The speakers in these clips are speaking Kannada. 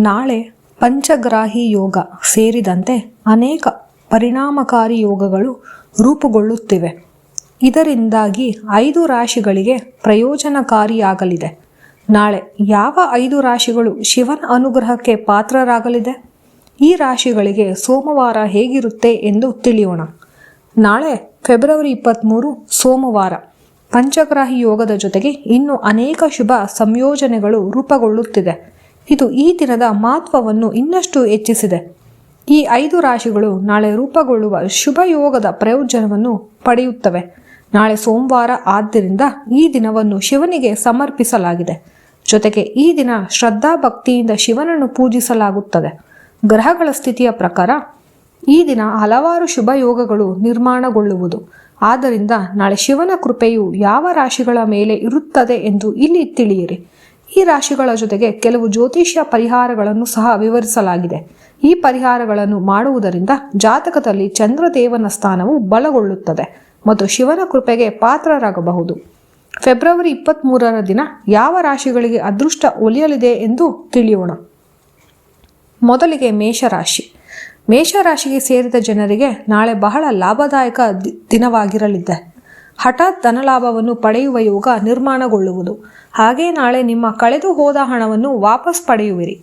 ನಾಳೆ ಪಂಚಗ್ರಾಹಿ ಯೋಗ ಸೇರಿದಂತೆ ಅನೇಕ ಪರಿಣಾಮಕಾರಿ ಯೋಗಗಳು ರೂಪುಗೊಳ್ಳುತ್ತಿವೆ. ಇದರಿಂದಾಗಿ 5 ರಾಶಿಗಳಿಗೆ ಪ್ರಯೋಜನಕಾರಿಯಾಗಲಿದೆ. ನಾಳೆ ಯಾವ 5 ರಾಶಿಗಳು ಶಿವನ ಅನುಗ್ರಹಕ್ಕೆ ಪಾತ್ರರಾಗಲಿದೆ? ಈ ರಾಶಿಗಳಿಗೆ ಸೋಮವಾರ ಹೇಗಿರುತ್ತೆ ಎಂದು ತಿಳಿಯೋಣ. ನಾಳೆ ಫೆಬ್ರವರಿ 23 ಸೋಮವಾರ ಪಂಚಗ್ರಾಹಿ ಯೋಗದ ಜೊತೆಗೆ ಇನ್ನೂ ಅನೇಕ ಶುಭ ಸಂಯೋಜನೆಗಳು ರೂಪುಗೊಳ್ಳುತ್ತಿದೆ. ಇದು ಈ ದಿನದ ಮಹತ್ವವನ್ನು ಇನ್ನಷ್ಟು ಹೆಚ್ಚಿಸಿದೆ. ಈ 5 ರಾಶಿಗಳು ನಾಳೆ ರೂಪುಗೊಳ್ಳುವ ಶುಭ ಯೋಗದ ಪ್ರಯೋಜನವನ್ನು ಪಡೆಯುತ್ತವೆ. ನಾಳೆ ಸೋಮವಾರ ಆದ್ದರಿಂದ ಈ ದಿನವನ್ನು ಶಿವನಿಗೆ ಸಮರ್ಪಿಸಲಾಗಿದೆ. ಜೊತೆಗೆ ಈ ದಿನ ಶ್ರದ್ಧಾ ಭಕ್ತಿಯಿಂದ ಶಿವನನ್ನು ಪೂಜಿಸಲಾಗುತ್ತದೆ. ಗ್ರಹಗಳ ಸ್ಥಿತಿಯ ಪ್ರಕಾರ ಈ ದಿನ ಹಲವಾರು ಶುಭ ಯೋಗಗಳು ನಿರ್ಮಾಣಗೊಳ್ಳುವುದು. ಆದ್ದರಿಂದ ನಾಳೆ ಶಿವನ ಕೃಪೆಯು ಯಾವ ರಾಶಿಗಳ ಮೇಲೆ ಇರುತ್ತದೆ ಎಂದು ಇಲ್ಲಿ ತಿಳಿಯಿರಿ. ಈ ರಾಶಿಗಳ ಜೊತೆಗೆ ಕೆಲವು ಜ್ಯೋತಿಷ್ಯ ಪರಿಹಾರಗಳನ್ನು ಸಹ ವಿವರಿಸಲಾಗಿದೆ. ಈ ಪರಿಹಾರಗಳನ್ನು ಮಾಡುವುದರಿಂದ ಜಾತಕದಲ್ಲಿ ಚಂದ್ರದೇವನ ಸ್ಥಾನವು ಬಲಗೊಳ್ಳುತ್ತದೆ ಮತ್ತು ಶಿವನ ಕೃಪೆಗೆ ಪಾತ್ರರಾಗಬಹುದು. ಫೆಬ್ರವರಿ 23ರ ದಿನ ಯಾವ ರಾಶಿಗಳಿಗೆ ಅದೃಷ್ಟ ಒಲಿಯಲಿದೆ ಎಂದು ತಿಳಿಯೋಣ. ಮೊದಲಿಗೆ ಮೇಷರಾಶಿ. ಮೇಷರಾಶಿಗೆ ಸೇರಿದ ಜನರಿಗೆ ನಾಳೆ ಬಹಳ ಲಾಭದಾಯಕ ದಿನವಾಗಿರಲಿದೆ. ಹಠಾತ್ ಧನಲಾಭವನ್ನು ಪಡೆಯುವ ಯೋಗ ನಿರ್ಮಾಣಗೊಳ್ಳುವುದು. ಹಾಗೆ ನಾಳೆ ನಿಮ್ಮ ಕಳೆದು ಹೋದ ಹಣವನ್ನು ವಾಪಸ್ ಪಡೆಯುವಿರಿ.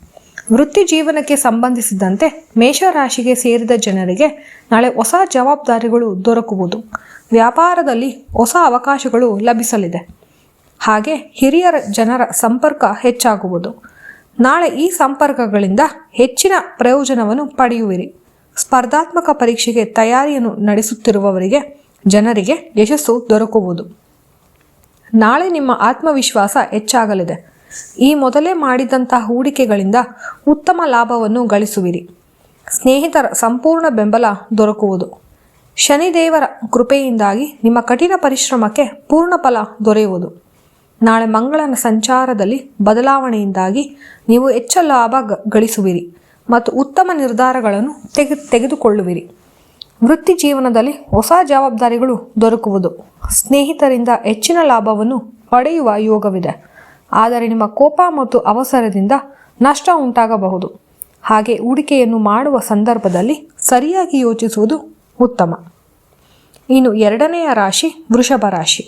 ವೃತ್ತಿ ಜೀವನಕ್ಕೆ ಸಂಬಂಧಿಸಿದಂತೆ ಮೇಷರಾಶಿಗೆ ಸೇರಿದ ಜನರಿಗೆ ನಾಳೆ ಹೊಸ ಜವಾಬ್ದಾರಿಗಳು ದೊರಕುವುದು. ವ್ಯಾಪಾರದಲ್ಲಿ ಹೊಸ ಅವಕಾಶಗಳು ಲಭಿಸಲಿದೆ. ಹಾಗೆ ಹಿರಿಯರ ಜನರ ಸಂಪರ್ಕ ಹೆಚ್ಚಾಗುವುದು. ನಾಳೆ ಈ ಸಂಪರ್ಕಗಳಿಂದ ಹೆಚ್ಚಿನ ಪ್ರಯೋಜನವನ್ನು ಪಡೆಯುವಿರಿ. ಸ್ಪರ್ಧಾತ್ಮಕ ಪರೀಕ್ಷೆಗೆ ತಯಾರಿಯನ್ನು ನಡೆಸುತ್ತಿರುವವರಿಗೆ ಜನರಿಗೆ ಯಶಸ್ಸು ದೊರಕುವುದು. ನಾಳೆ ನಿಮ್ಮ ಆತ್ಮವಿಶ್ವಾಸ ಹೆಚ್ಚಾಗಲಿದೆ. ಈ ಮೊದಲೇ ಮಾಡಿದಂತಹ ಹೂಡಿಕೆಗಳಿಂದ ಉತ್ತಮ ಲಾಭವನ್ನು ಗಳಿಸುವಿರಿ. ಸ್ನೇಹಿತರ ಸಂಪೂರ್ಣ ಬೆಂಬಲ ದೊರಕುವುದು. ಶನಿದೇವರ ಕೃಪೆಯಿಂದಾಗಿ ನಿಮ್ಮ ಕಠಿಣ ಪರಿಶ್ರಮಕ್ಕೆ ಪೂರ್ಣ ಫಲ ದೊರೆಯುವುದು. ನಾಳೆ ಮಂಗಳನ ಸಂಚಾರದಲ್ಲಿ ಬದಲಾವಣೆಯಿಂದಾಗಿ ನೀವು ಹೆಚ್ಚು ಲಾಭ ಗಳಿಸುವಿರಿ ಮತ್ತು ಉತ್ತಮ ನಿರ್ಧಾರಗಳನ್ನು ತೆಗೆದುಕೊಳ್ಳುವಿರಿ. ವೃತ್ತಿ ಜೀವನದಲ್ಲಿ ಹೊಸ ಜವಾಬ್ದಾರಿಗಳು ದೊರಕುವುದು. ಸ್ನೇಹಿತರಿಂದ ಹೆಚ್ಚಿನ ಲಾಭವನ್ನು ಪಡೆಯುವ ಯೋಗವಿದೆ. ಆದರೆ ನಿಮ್ಮ ಕೋಪ ಮತ್ತು ಅವಸರದಿಂದ ನಷ್ಟ ಉಂಟಾಗಬಹುದು. ಹಾಗೆ ಹೂಡಿಕೆಯನ್ನು ಮಾಡುವ ಸಂದರ್ಭದಲ್ಲಿ ಸರಿಯಾಗಿ ಯೋಚಿಸುವುದು ಉತ್ತಮ. ಇನ್ನು ಎರಡನೆಯ ರಾಶಿ ವೃಷಭ ರಾಶಿ.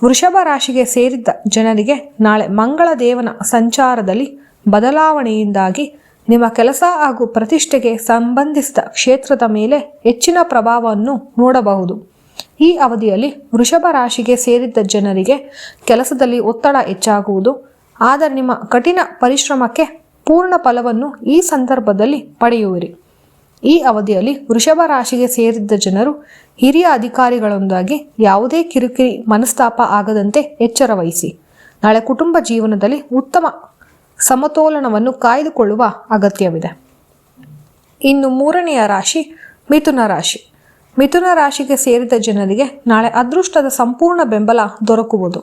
ವೃಷಭ ರಾಶಿಗೆ ಸೇರಿದ್ದ ಜನರಿಗೆ ನಾಳೆ ಮಂಗಳ ದೇವನ ಸಂಚಾರದಲ್ಲಿ ಬದಲಾವಣೆಯಿಂದಾಗಿ ನಿಮ್ಮ ಕೆಲಸ ಹಾಗೂ ಪ್ರತಿಷ್ಠೆಗೆ ಸಂಬಂಧಿಸಿದ ಕ್ಷೇತ್ರದ ಮೇಲೆ ಹೆಚ್ಚಿನ ಪ್ರಭಾವವನ್ನು ನೋಡಬಹುದು. ಈ ಅವಧಿಯಲ್ಲಿ ವೃಷಭ ರಾಶಿಗೆ ಸೇರಿದ್ದ ಜನರಿಗೆ ಕೆಲಸದಲ್ಲಿ ಒತ್ತಡ ಹೆಚ್ಚಾಗುವುದು. ಆದರೆ ನಿಮ್ಮ ಕಠಿಣ ಪರಿಶ್ರಮಕ್ಕೆ ಪೂರ್ಣ ಫಲವನ್ನು ಈ ಸಂದರ್ಭದಲ್ಲಿ ಪಡೆಯುವಿರಿ. ಈ ಅವಧಿಯಲ್ಲಿ ವೃಷಭ ರಾಶಿಗೆ ಸೇರಿದ್ದ ಜನರು ಹಿರಿಯ ಅಧಿಕಾರಿಗಳೊಂದಿಗೆ ಯಾವುದೇ ಕಿರಿಕಿರಿ ಮನಸ್ತಾಪ ಆಗದಂತೆ ಎಚ್ಚರ ವಹಿಸಿ. ನಾಳೆ ಕುಟುಂಬ ಜೀವನದಲ್ಲಿ ಉತ್ತಮ ಸಮತೋಲನವನ್ನು ಕಾಯ್ದುಕೊಳ್ಳುವ ಅಗತ್ಯವಿದೆ. ಇನ್ನು ಮೂರನೆಯ ರಾಶಿ ಮಿಥುನ ರಾಶಿ. ಮಿಥುನ ರಾಶಿಗೆ ಸೇರಿದ ಜನರಿಗೆ ನಾಳೆ ಅದೃಷ್ಟದ ಸಂಪೂರ್ಣ ಬೆಂಬಲ ದೊರಕುವುದು.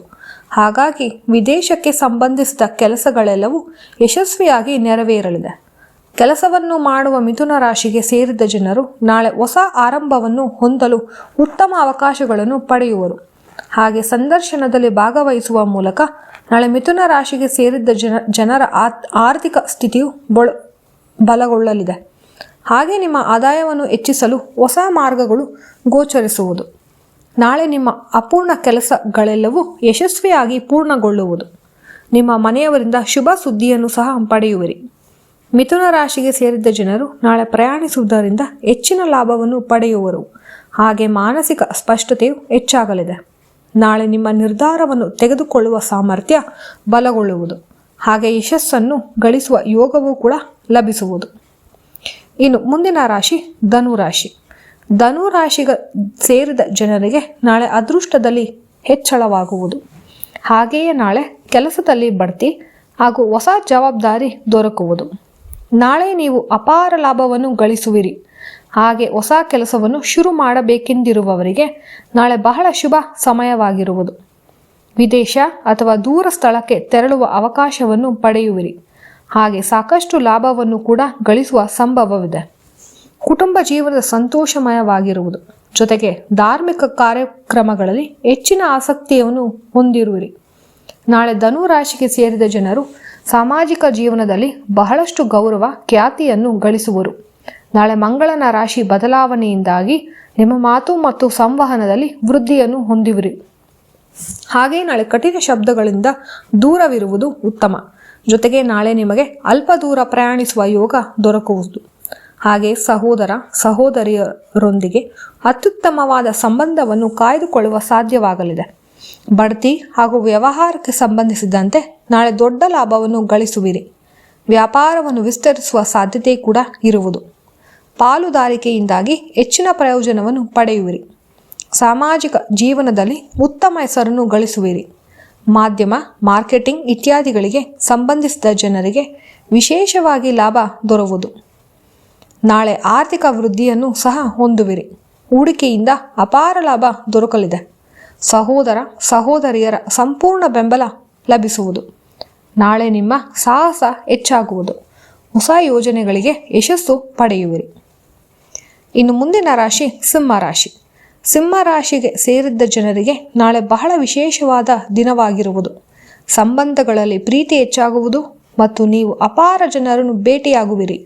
ಹಾಗಾಗಿ ವಿದೇಶಕ್ಕೆ ಸಂಬಂಧಿಸಿದ ಕೆಲಸಗಳೆಲ್ಲವೂ ಯಶಸ್ವಿಯಾಗಿ ನೆರವೇರಲಿದೆ. ಕೆಲಸವನ್ನು ಮಾಡುವ ಮಿಥುನ ರಾಶಿಗೆ ಸೇರಿದ ಜನರು ನಾಳೆ ಹೊಸ ಆರಂಭವನ್ನು ಹೊಂದಲು ಉತ್ತಮ ಅವಕಾಶಗಳನ್ನು ಪಡೆಯುವರು. ಹಾಗೆ ಸಂದರ್ಶನದಲ್ಲಿ ಭಾಗವಹಿಸುವ ಮೂಲಕ ನಾಳೆ ಮಿಥುನ ರಾಶಿಗೆ ಸೇರಿದ್ದ ಜನರ ಆರ್ಥಿಕ ಸ್ಥಿತಿಯು ಬಲಗೊಳ್ಳಲಿದೆ. ಹಾಗೆ ನಿಮ್ಮ ಆದಾಯವನ್ನು ಹೆಚ್ಚಿಸಲು ಹೊಸ ಮಾರ್ಗಗಳು ಗೋಚರಿಸುವುದು. ನಾಳೆ ನಿಮ್ಮ ಅಪೂರ್ಣ ಕೆಲಸಗಳೆಲ್ಲವೂ ಯಶಸ್ವಿಯಾಗಿ ಪೂರ್ಣಗೊಳ್ಳುವುದು. ನಿಮ್ಮ ಮನೆಯವರಿಂದ ಶುಭ ಸುದ್ದಿಯನ್ನು ಸಹ ಪಡೆಯುವಿರಿ. ಮಿಥುನ ರಾಶಿಗೆ ಸೇರಿದ್ದ ಜನರು ನಾಳೆ ಪ್ರಯಾಣಿಸುವುದರಿಂದ ಹೆಚ್ಚಿನ ಲಾಭವನ್ನು ಪಡೆಯುವರು. ಹಾಗೆ ಮಾನಸಿಕ ಸ್ಪಷ್ಟತೆಯು ಹೆಚ್ಚಾಗಲಿದೆ. ನಾಳೆ ನಿಮ್ಮ ನಿರ್ಧಾರವನ್ನು ತೆಗೆದುಕೊಳ್ಳುವ ಸಾಮರ್ಥ್ಯ ಬಲಗೊಳ್ಳುವುದು. ಹಾಗೆ ಯಶಸ್ಸನ್ನು ಗಳಿಸುವ ಯೋಗವೂ ಕೂಡ ಲಭಿಸುವುದು. ಇನ್ನು ಮುಂದಿನ ರಾಶಿ ಧನುರಾಶಿ. ಧನುರಾಶಿಗೆ ಸೇರಿದ ಜನರಿಗೆ ನಾಳೆ ಅದೃಷ್ಟದಲ್ಲಿ ಹೆಚ್ಚಳವಾಗುವುದು. ಹಾಗೆಯೇ ನಾಳೆ ಕೆಲಸದಲ್ಲಿ ಬಡ್ತಿ ಹಾಗೂ ಹೊಸ ಜವಾಬ್ದಾರಿ ದೊರಕುವುದು. ನಾಳೆ ನೀವು ಅಪಾರ ಲಾಭವನ್ನು ಗಳಿಸುವಿರಿ. ಹಾಗೆ ಹೊಸ ಕೆಲಸವನ್ನು ಶುರು ಮಾಡಬೇಕೆಂದಿರುವವರಿಗೆ ನಾಳೆ ಬಹಳ ಶುಭ ಸಮಯವಾಗಿರುವುದು. ವಿದೇಶ ಅಥವಾ ದೂರ ಸ್ಥಳಕ್ಕೆ ತೆರಳುವ ಅವಕಾಶವನ್ನು ಪಡೆಯುವಿರಿ. ಹಾಗೆ ಸಾಕಷ್ಟು ಲಾಭವನ್ನು ಕೂಡ ಗಳಿಸುವ ಸಂಭವವಿದೆ. ಕುಟುಂಬ ಜೀವನದ ಸಂತೋಷಮಯವಾಗಿರುವುದು. ಜೊತೆಗೆ ಧಾರ್ಮಿಕ ಕಾರ್ಯಕ್ರಮಗಳಲ್ಲಿ ಹೆಚ್ಚಿನ ಆಸಕ್ತಿಯನ್ನು ಹೊಂದಿರುವಿರಿ. ನಾಳೆ ಧನು ರಾಶಿಗೆ ಸೇರಿದ ಜನರು ಸಾಮಾಜಿಕ ಜೀವನದಲ್ಲಿ ಬಹಳಷ್ಟು ಗೌರವ ಖ್ಯಾತಿಯನ್ನು ಗಳಿಸುವರು. ನಾಳೆ ಮಂಗಳನ ರಾಶಿ ಬದಲಾವಣೆಯಿಂದಾಗಿ ನಿಮ್ಮ ಮಾತು ಮತ್ತು ಸಂವಹನದಲ್ಲಿ ವೃದ್ಧಿಯನ್ನು ಹೊಂದುವಿರಿ. ಹಾಗೆ ನಾಳೆ ಕಠಿಣ ಶಬ್ದಗಳಿಂದ ದೂರವಿರುವುದು ಉತ್ತಮ. ಜೊತೆಗೆ ನಾಳೆ ನಿಮಗೆ ಅಲ್ಪ ದೂರ ಪ್ರಯಾಣಿಸುವ ಯೋಗ ದೊರಕುವುದು. ಹಾಗೆ ಸಹೋದರ ಸಹೋದರಿಯರೊಂದಿಗೆ ಅತ್ಯುತ್ತಮವಾದ ಸಂಬಂಧವನ್ನು ಕಾಯ್ದುಕೊಳ್ಳುವ ಸಾಧ್ಯವಾಗಲಿದೆ. ಬಡ್ತಿ ಹಾಗೂ ವ್ಯವಹಾರಕ್ಕೆ ಸಂಬಂಧಿಸಿದಂತೆ ನಾಳೆ ದೊಡ್ಡ ಲಾಭವನ್ನು ಗಳಿಸುವಿರಿ. ವ್ಯಾಪಾರವನ್ನು ವಿಸ್ತರಿಸುವ ಸಾಧ್ಯತೆ ಕೂಡ ಇರುವುದು. ಪಾಲುದಾರಿಕೆಯಿಂದಾಗಿ ಹೆಚ್ಚಿನ ಪ್ರಯೋಜನವನ್ನು ಪಡೆಯುವಿರಿ. ಸಾಮಾಜಿಕ ಜೀವನದಲ್ಲಿ ಉತ್ತಮ ಹೆಸರನ್ನು ಗಳಿಸುವಿರಿ. ಮಾಧ್ಯಮ, ಮಾರ್ಕೆಟಿಂಗ್ ಇತ್ಯಾದಿಗಳಿಗೆ ಸಂಬಂಧಿಸಿದ ಜನರಿಗೆ ವಿಶೇಷವಾಗಿ ಲಾಭ ದೊರೆಯುವುದು. ನಾಳೆ ಆರ್ಥಿಕ ವೃದ್ಧಿಯನ್ನು ಸಹ ಹೊಂದುವಿರಿ. ಹೂಡಿಕೆಯಿಂದ ಅಪಾರ ಲಾಭ ದೊರಕಲಿದೆ. ಸಹೋದರ ಸಹೋದರಿಯರ ಸಂಪೂರ್ಣ ಬೆಂಬಲ ಲಭಿಸುವುದು. ನಾಳೆ ನಿಮ್ಮ ಸಾಹಸ ಹೆಚ್ಚಾಗುವುದು. ಹೊಸ ಯೋಜನೆಗಳಿಗೆ ಯಶಸ್ಸು ಪಡೆಯುವಿರಿ. ಇನ್ನು ಮುಂದಿನ ರಾಶಿ ಸಿಂಹ ರಾಶಿ. ಸಿಂಹ ರಾಶಿಗೆ ಸೇರಿದ್ದ ಜನರಿಗೆ ನಾಳೆ ಬಹಳ ವಿಶೇಷವಾದ ದಿನವಾಗಿರುವುದು. ಸಂಬಂಧಗಳಲ್ಲಿ ಪ್ರೀತಿ ಹೆಚ್ಚಾಗುವುದು ಮತ್ತು ನೀವು ಅಪಾರ ಜನರನ್ನು ಭೇಟಿಯಾಗುವಿರಿ.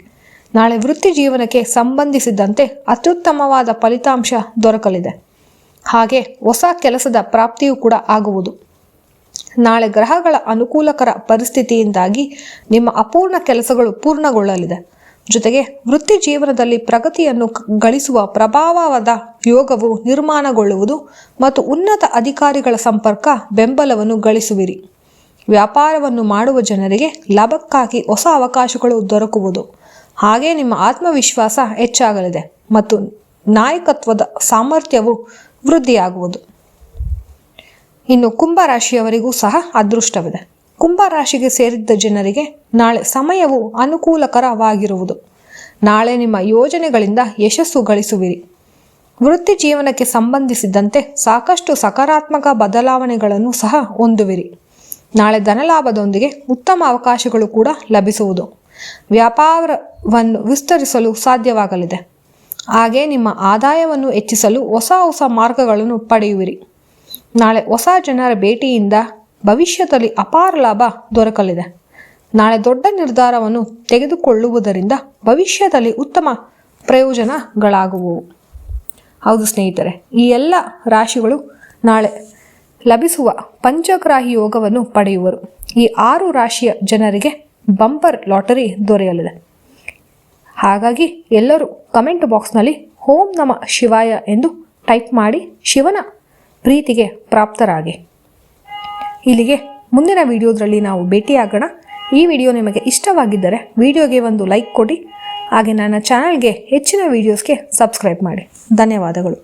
ನಾಳೆ ವೃತ್ತಿ ಜೀವನಕ್ಕೆ ಸಂಬಂಧಿಸಿದಂತೆ ಅತ್ಯುತ್ತಮವಾದ ಫಲಿತಾಂಶ ದೊರಕಲಿದೆ. ಹಾಗೆ ಹೊಸ ಕೆಲಸದ ಪ್ರಾಪ್ತಿಯೂ ಕೂಡ ಆಗುವುದು. ನಾಳೆ ಗ್ರಹಗಳ ಅನುಕೂಲಕರ ಪರಿಸ್ಥಿತಿಯಿಂದಾಗಿ ನಿಮ್ಮ ಅಪೂರ್ಣ ಕೆಲಸಗಳು ಪೂರ್ಣಗೊಳ್ಳಲಿದೆ. ಜೊತೆಗೆ ವೃತ್ತಿ ಜೀವನದಲ್ಲಿ ಪ್ರಗತಿಯನ್ನು ಗಳಿಸುವ ಪ್ರಭಾವವಾದ ಯೋಗವು ನಿರ್ಮಾಣಗೊಳ್ಳುವುದು ಮತ್ತು ಉನ್ನತ ಅಧಿಕಾರಿಗಳ ಸಂಪರ್ಕ ಬೆಂಬಲವನ್ನು ಗಳಿಸುವಿರಿ. ವ್ಯಾಪಾರವನ್ನು ಮಾಡುವ ಜನರಿಗೆ ಲಾಭಕ್ಕಾಗಿ ಹೊಸ ಅವಕಾಶಗಳು ದೊರಕುವುದು. ಹಾಗೆ ನಿಮ್ಮ ಆತ್ಮವಿಶ್ವಾಸ ಹೆಚ್ಚಾಗಲಿದೆ ಮತ್ತು ನಾಯಕತ್ವದ ಸಾಮರ್ಥ್ಯವು ವೃದ್ಧಿಯಾಗುವುದು. ಇನ್ನು ಕುಂಭರಾಶಿಯವರಿಗೂ ಸಹ ಅದೃಷ್ಟವಿದೆ. ಕುಂಭರಾಶಿಗೆ ಸೇರಿದ್ದ ಜನರಿಗೆ ನಾಳೆ ಸಮಯವು ಅನುಕೂಲಕರವಾಗಿರುವುದು. ನಾಳೆ ನಿಮ್ಮ ಯೋಜನೆಗಳಿಂದ ಯಶಸ್ಸು ಗಳಿಸುವಿರಿ. ವೃತ್ತಿ ಜೀವನಕ್ಕೆ ಸಂಬಂಧಿಸಿದಂತೆ ಸಾಕಷ್ಟು ಸಕಾರಾತ್ಮಕ ಬದಲಾವಣೆಗಳನ್ನು ಸಹ ಹೊಂದುವಿರಿ. ನಾಳೆ ಧನಲಾಭದೊಂದಿಗೆ ಉತ್ತಮ ಅವಕಾಶಗಳು ಕೂಡ ಲಭಿಸುವುದು. ವ್ಯಾಪಾರವನ್ನು ವಿಸ್ತರಿಸಲು ಸಾಧ್ಯವಾಗಲಿದೆ. ಹಾಗೆ ನಿಮ್ಮ ಆದಾಯವನ್ನು ಹೆಚ್ಚಿಸಲು ಹೊಸ ಹೊಸ ಮಾರ್ಗಗಳನ್ನು ಪಡೆಯುವಿರಿ. ನಾಳೆ ಹೊಸ ಜನರ ಭೇಟಿಯಿಂದ ಭವಿಷ್ಯದಲ್ಲಿ ಅಪಾರ ಲಾಭ ದೊರಕಲಿದೆ. ನಾಳೆ ದೊಡ್ಡ ನಿರ್ಧಾರವನ್ನು ತೆಗೆದುಕೊಳ್ಳುವುದರಿಂದ ಭವಿಷ್ಯದಲ್ಲಿ ಉತ್ತಮ ಪ್ರಯೋಜನಗಳಾಗುವವು. ಹೌದು ಸ್ನೇಹಿತರೆ, ಈ ಎಲ್ಲ ರಾಶಿಗಳು ನಾಳೆ ಲಭಿಸುವ ಪಂಚಗ್ರಾಹಿ ಯೋಗವನ್ನು ಪಡೆಯುವರು. ಈ 6 ರಾಶಿಯ ಜನರಿಗೆ ಬಂಪರ್ ಲಾಟರಿ ದೊರೆಯಲಿದೆ. ಹಾಗಾಗಿ ಎಲ್ಲರೂ ಕಮೆಂಟ್ ಬಾಕ್ಸ್ನಲ್ಲಿ ಓಂ ನಮಃ ಶಿವಾಯ ಎಂದು ಟೈಪ್ ಮಾಡಿ ಶಿವನ ಪ್ರೀತಿಗೆ ಪ್ರಾಪ್ತರಾಗಿ. ಇಲ್ಲಿಗೆ ಮುಂದಿನ ವಿಡಿಯೋದಲ್ಲಿ ನಾವು ಭೇಟಿಯಾಗೋಣ. ಈ ವಿಡಿಯೋ ನಿಮಗೆ ಇಷ್ಟವಾಗಿದ್ದರೆ ವಿಡಿಯೋಗೆ ಒಂದು ಲೈಕ್ ಕೊಡಿ. ಹಾಗೆ ನನ್ನ ಚಾನಲ್ಗೆ ಹೆಚ್ಚಿನ ವಿಡಿಯೋಸ್ಗೆ ಸಬ್ಸ್ಕ್ರೈಬ್ ಮಾಡಿ. ಧನ್ಯವಾದಗಳು.